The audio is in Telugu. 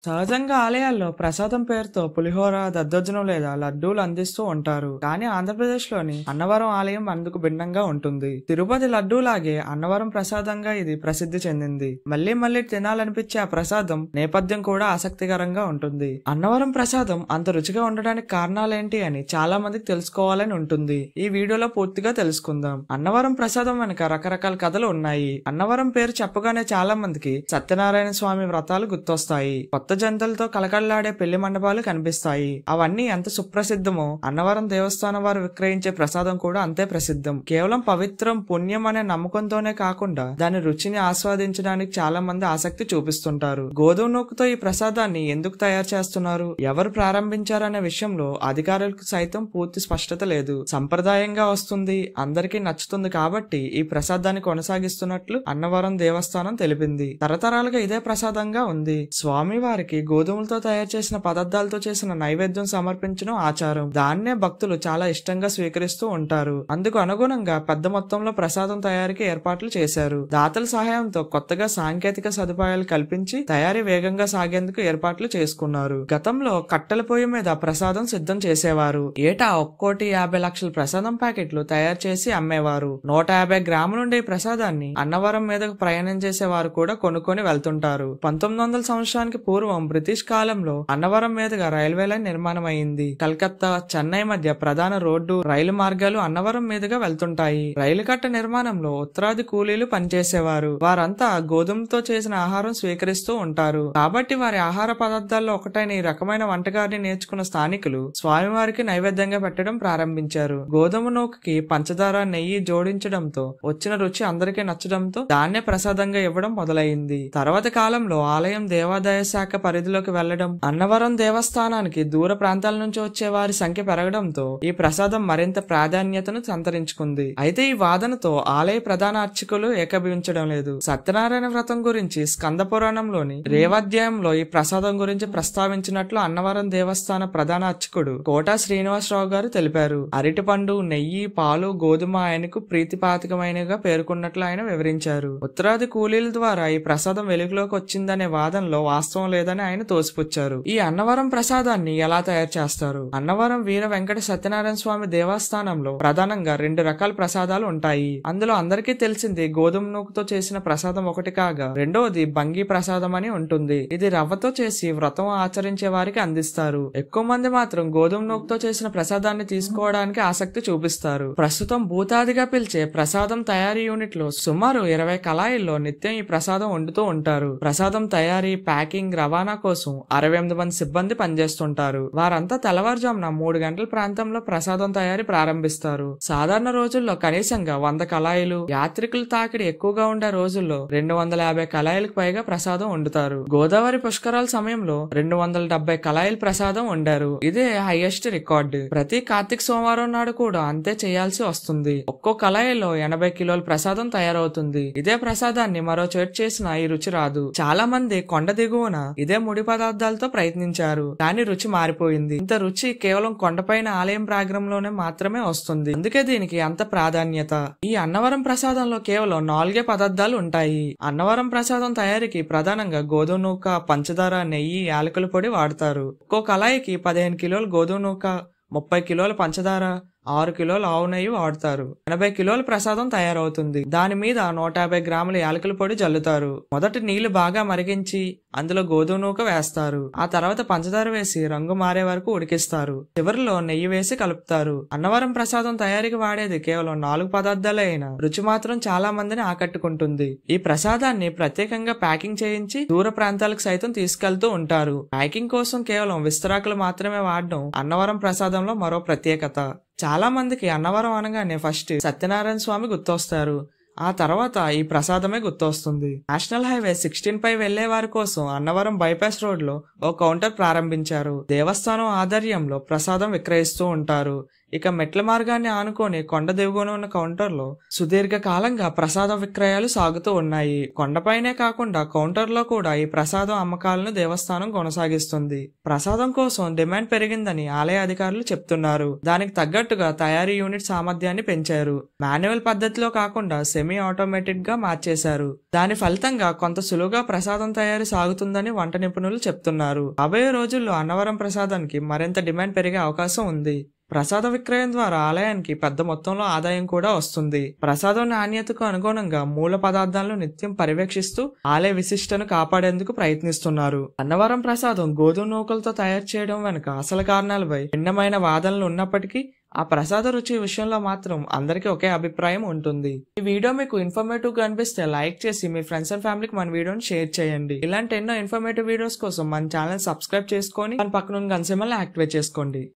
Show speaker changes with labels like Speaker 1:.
Speaker 1: సహజంగా ఆలయాల్లో ప్రసాదం పేరుతో పులిహోర, దద్దోజనం లేదా లడ్డూలు అందిస్తూ ఉంటారు. కానీ ఆంధ్రప్రదేశ్లోని అన్నవరం ఆలయం అందుకు భిన్నంగా ఉంటుంది. తిరుపతి లడ్డూలాగే అన్నవరం ప్రసాదంగా ఇది ప్రసిద్ధి చెందింది. మళ్లీ మళ్లీ తినాలనిపించే ఆ ప్రసాదం నేపథ్యం కూడా ఆసక్తికరంగా ఉంటుంది. అన్నవరం ప్రసాదం అంత రుచిగా ఉండడానికి కారణాలేంటి అని చాలా మందికి తెలుసుకోవాలని ఉంటుంది. ఈ వీడియోలో పూర్తిగా తెలుసుకుందాం. అన్నవరం ప్రసాదం వెనుక రకరకాల కథలు ఉన్నాయి. అన్నవరం పేరు చెప్పగానే చాలా మందికి సత్యనారాయణ స్వామి వ్రతాలు గుర్తొస్తాయి. కొత్త జంటలతో కలకల్లాడే పెళ్లి మండపాలు కనిపిస్తాయి. అవన్నీ ఎంత సుప్రసిద్ధమో అన్నవరం దేవస్థానం వారు విక్రయించే ప్రసాదం కూడా అంతే ప్రసిద్ధం. కేవలం పవిత్రం, పుణ్యం అనే నమ్మకంతోనే కాకుండా దాని రుచిని ఆస్వాదించడానికి చాలా మంది ఆసక్తి చూపిస్తుంటారు. గోధుమ నూకతో ఈ ప్రసాదాన్ని ఎందుకు తయారు చేస్తున్నారు, ఎవరు ప్రారంభించారనే విషయంలో అధికారులకు సైతం పూర్తి స్పష్టత లేదు. సంప్రదాయంగా వస్తుంది, అందరికీ నచ్చుతుంది కాబట్టి ఈ ప్రసాదాన్ని కొనసాగిస్తున్నట్లు అన్నవరం దేవస్థానం తెలిపింది. తరతరాలుగా ఇదే ప్రసాదంగా ఉంది. స్వామివారికి గోధుమలతో తయారు చేసిన పదార్థాలతో చేసిన నైవేద్యం సమర్పించడం ఆచారం. దాన్నే భక్తులు చాలా ఇష్టంగా స్వీకరిస్తూ ఉంటారు. అందుకు అనుగుణంగా పెద్ద మొత్తంలో ప్రసాదం తయారీకి ఏర్పాట్లు చేశారు. దాతల సహాయంతో కొత్తగా సాంకేతిక సదుపాయాలు కల్పించి తయారీ వేగంగా సాగేందుకు ఏర్పాట్లు చేసుకున్నారు. గతంలో కట్టెల పొయ్యి మీద ప్రసాదం సిద్ధం చేసేవారు. ఏటా 1,50,00,000 ప్రసాదం ప్యాకెట్లు తయారు చేసి అమ్మేవారు. 150 గ్రాముల నుండి ప్రసాదాన్ని అన్నవరం మీదకు ప్రయాణం చేసేవారు కూడా కొనుక్కొని వెళ్తుంటారు. 1900 సంవత్సరానికి పూర్వం బ్రిటిష్ కాలంలో అన్నవరం మీదుగా రైల్వే లైన్ నిర్మాణం అయింది. కలకత్తా, చెన్నై మధ్య ప్రధాన రోడ్డు, రైలు మార్గాలు అన్నవరం మీదుగా వెళ్తుంటాయి. రైలు కట్ట నిర్మాణంలో ఉత్తరాది కూలీలు పనిచేసేవారు. వారంతా గోధుమతో చేసిన ఆహారం స్వీకరిస్తూ ఉంటారు. కాబట్టి వారి ఆహార పదార్థాల్లో ఒకటైన ఈ రకమైన వంటకాన్ని నేర్చుకున్న స్థానికులు స్వామివారికి నైవేద్యంగా పెట్టడం ప్రారంభించారు. గోధుమ నూకకి పంచదార, నెయ్యి జోడించడంతో వచ్చిన రుచి అందరికీ నచ్చడంతో దాన్నే ప్రసాదంగా ఇవ్వడం మొదలైంది. తర్వాత కాలంలో ఆలయం దేవాదాయ శాఖ పరిధిలోకి వెళ్లడం, అన్నవరం దేవస్థానానికి దూర ప్రాంతాల నుంచి వచ్చే వారి సంఖ్య పెరగడంతో ఈ ప్రసాదం మరింత ప్రాధాన్యతను సంతరించుకుంది. అయితే ఈ వాదనతో ఆలయ ప్రధాన అర్చకులు ఏకీభవించడం లేదు. సత్యనారాయణ వ్రతం గురించి స్కంద పురాణంలోని రేవాధ్యాయంలో ఈ ప్రసాదం గురించి ప్రస్తావించినట్లు అన్నవరం దేవస్థాన ప్రధాన అర్చకుడు కోటా శ్రీనివాసరావు గారు తెలిపారు. అరటిపండు, నెయ్యి, పాలు, గోధుమ ఆయనకు ప్రీతిపాతికమైనగా పేర్కొన్నట్లు ఆయన వివరించారు. ఉత్తరాది కూలీల ద్వారా ఈ ప్రసాదం వెలుగులోకి వచ్చిందనే వాదనలో వాస్తవం లేదని ఆయన తోసిపుచ్చారు. ఈ అన్నవరం ప్రసాదాన్ని ఎలా తయారు చేస్తారు? అన్నవరం వీర వెంకట సత్యనారాయణ స్వామి దేవస్థానంలో ప్రధానంగా 2 రకాల ప్రసాదాలు ఉంటాయి. అందులో అందరికీ తెలిసింది గోధుమ నూకతో చేసిన ప్రసాదం ఒకటి కాగా, రెండవది బంగి ప్రసాదం అని ఉంటుంది. ఇది రవ్వతో చేసి వ్రతం ఆచరించే వారికి అందిస్తారు. ఎక్కువ మంది మాత్రం గోధుమ నూకతో చేసిన ప్రసాదాన్ని తీసుకోవడానికి ఆసక్తి చూపిస్తారు. ప్రస్తుతం భూతాదిగా పిలిచే ప్రసాదం తయారీ యూనిట్ లో సుమారు 20 కళాయిల్లో నిత్యం ఈ ప్రసాదం వండుతూ ఉంటారు. ప్రసాదం తయారీ, ప్యాకింగ్, రవాణా కోసం 68 మంది సిబ్బంది పనిచేస్తుంటారు. వారంతా తెల్లవారుజామున 3 గంటల ప్రాంతంలో ప్రసాదం తయారీ ప్రారంభిస్తారు. సాధారణ రోజుల్లో కనీసంగా 100 కళాయిలు, యాత్రికుల తాకిడి ఎక్కువగా ఉండే రోజుల్లో 250 కళాయిలకు పైగా ప్రసాదం వండుతారు. గోదావరి పుష్కరాల సమయంలో 270 కళాయిల ప్రసాదం వండారు. ఇదే హైయెస్ట్ రికార్డు. ప్రతి కార్తీక సోమవారం నాడు కూడా అంతే చేయాల్సి వస్తుంది. ఒక్కో కళాయిలో 80 కిలోల ప్రసాదం తయారవుతుంది. ఇదే ప్రసాదాన్ని మరో చోటు చేసినా ఈ రుచి రాదు. చాలా మంది కొండ దిగువన ఇదే ముడి పదార్థాలతో ప్రయత్నించారు, కానీ రుచి మారిపోయింది. ఇంత రుచి కేవలం కొండపైన ఆలయం ప్రాంగణంలోనే మాత్రమే వస్తుంది. అందుకే దీనికి అంత ప్రాధాన్యత. ఈ అన్నవరం ప్రసాదంలో కేవలం 4 పదార్థాలు ఉంటాయి. అన్నవరం ప్రసాదం తయారీకి ప్రధానంగా గోధుమ నూక, పంచదార, నెయ్యి, యాలకుల పొడి వాడతారు. ఒక్కో కళాయికి 15 కిలోల గోధుమ నూక, 30 కిలోల పంచదార, 6 కిలోల ఆవు నెయ్యి వాడతారు. 80 కిలోల ప్రసాదం తయారవుతుంది. దాని మీద 150 గ్రాముల యాలకుల పొడి జల్లుతారు. మొదట నీళ్లు బాగా మరిగించి అందులో గోధుమ నూక వేస్తారు. ఆ తర్వాత పంచదార వేసి రంగు మారే వరకు ఉడికిస్తారు. చివరిలో నెయ్యి వేసి కలుపుతారు. అన్నవరం ప్రసాదం తయారీకి వాడేది కేవలం 4 పదార్థాలే అయినా రుచి మాత్రం చాలా మందిని ఆకట్టుకుంటుంది. ఈ ప్రసాదాన్ని ప్రత్యేకంగా ప్యాకింగ్ చేయించి దూర ప్రాంతాలకు సైతం తీసుకెళ్తూ ఉంటారు. ప్యాకింగ్ కోసం కేవలం విస్తరాకులు మాత్రమే వాడడం అన్నవరం ప్రసాదంలో మరో ప్రత్యేకత. చాలా మందికి అన్నవరం అనగానే ఫస్ట్ సత్యనారాయణ స్వామి గుర్తొస్తారు. ఆ తర్వాత ఈ ప్రసాదమే గుర్తొస్తుంది. నేషనల్ హైవే 16 పై వెళ్లే వారి కోసం అన్నవరం బైపాస్ రోడ్ లో ఓ కౌంటర్ ప్రారంభించారు. దేవస్థానం ఆధ్వర్యంలో ప్రసాదం విక్రయిస్తూ ఉంటారు. ఇక మెట్ల మార్గాన్ని ఆనుకొని కొండ దిగువన ఉన్న కౌంటర్లో సుదీర్ఘ కాలంగా ప్రసాద విక్రయాలు సాగుతూ ఉన్నాయి. కొండపైనే కాకుండా కౌంటర్లో కూడా ఈ ప్రసాదం అమ్మకాలను దేవస్థానం కొనసాగిస్తుంది. ప్రసాదం కోసం డిమాండ్ పెరిగిందని ఆలయ అధికారులు చెప్తున్నారు. దానికి తగ్గట్టుగా తయారీ యూనిట్ సామర్థ్యాన్ని పెంచారు. మాన్యువల్ పద్ధతిలో కాకుండా సెమీ ఆటోమేటిక్ గా మార్చేశారు. దాని ఫలితంగా కొంత సులువుగా ప్రసాదం తయారీ సాగుతుందని వంట నిపుణులు చెప్తున్నారు. రాబోయే రోజుల్లో అన్నవరం ప్రసాదానికి మరింత డిమాండ్ పెరిగే అవకాశం ఉంది. ప్రసాద విక్రయం ద్వారా ఆలయానికి పెద్ద మొత్తంలో ఆదాయం కూడా వస్తుంది. ప్రసాదం నాణ్యతకు అనుగుణంగా మూల పదార్థాలను నిత్యం పర్యవేక్షిస్తూ ఆలయ విశిష్టను కాపాడేందుకు ప్రయత్నిస్తున్నారు. అన్నవరం ప్రసాదం గోధుమ నూకలతో తయారు చేయడం వెనుక అసలు కారణాలపై భిన్నమైన వాదనలు ఉన్నప్పటికీ ఆ ప్రసాద రుచి విషయంలో మాత్రం అందరికీ ఒకే అభిప్రాయం ఉంటుంది. ఈ వీడియో మీకు ఇన్ఫర్మేటివ్ గా అనిపిస్తే లైక్ చేసి మీ ఫ్రెండ్స్ అండ్ ఫ్యామిలీకి మన వీడియోని షేర్ చేయండి. ఇలాంటి ఎన్నో ఇన్ఫర్మేటివ్ వీడియోస్ కోసం మన ఛానల్ సబ్స్క్రైబ్ చేసుకొని మన పక్కన గన్ సింబల్ యాక్టివేట్ చేసుకోండి.